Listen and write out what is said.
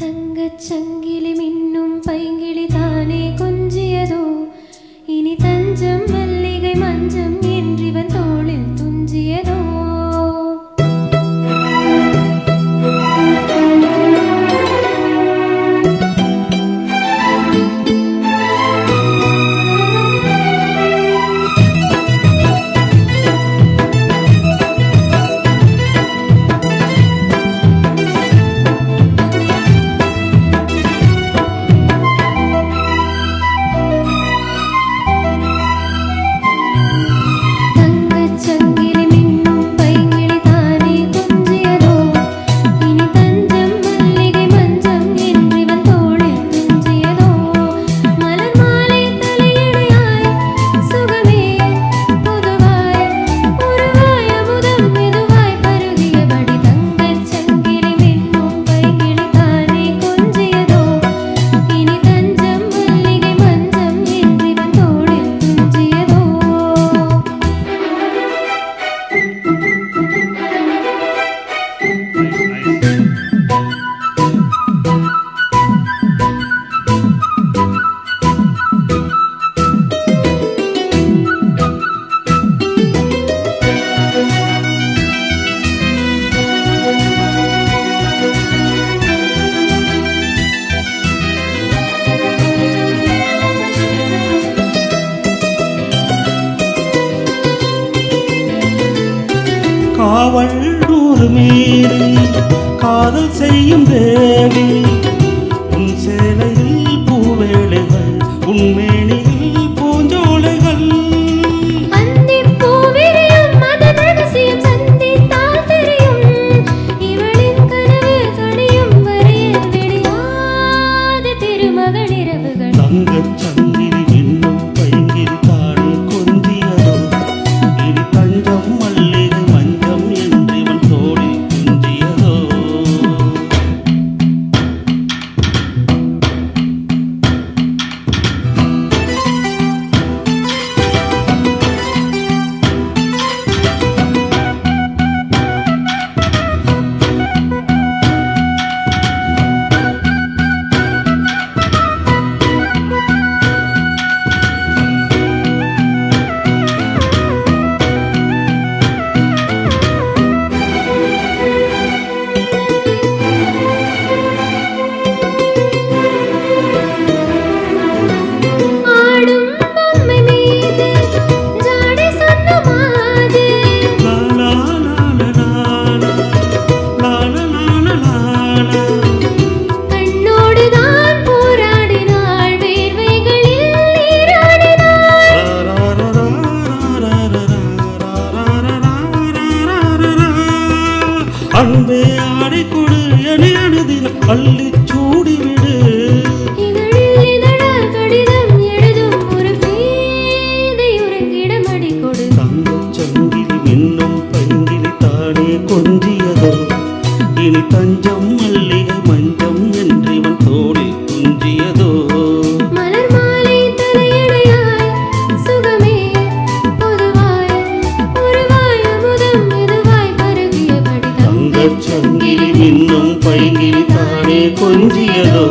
தங்கச்சங்கிலி மின்னும் பைங்கிளி தானே கொஞ்சியதோ இனி தஞ்சம் மல்லிகை மஞ்சம் என்றிவன் தோளில் துஞ்சியதோ காவல் நூறு மீறி காதல் செய்யும் தேவி உன் சேலையில் பூவேளைகள் உன் மேனியில் பூஞ்சோலைகள் தங்கச்சங்கிலி மின்னும் பைங்கிலி தானே கொஞ்சியதோ இனி தஞ்சம் மல்லிகை மஞ்சம் என்றிவன் தோளில் துஞ்சியதோ அன்பே ஆடை கொடு என அழுதின அள்ளி சூடிவிடு தங்கச்சங்கிலி மின்னும் பைங்கிலி தானே கொஞ்சியதோ இனி தஞ்சம் மல்லிகை மஞ்சம் என்றிவன் தோளில் துஞ்சியதோ தங்கச்சங்கிலி மின்னும் பைங்கிலி தானே கொஞ்சியதோ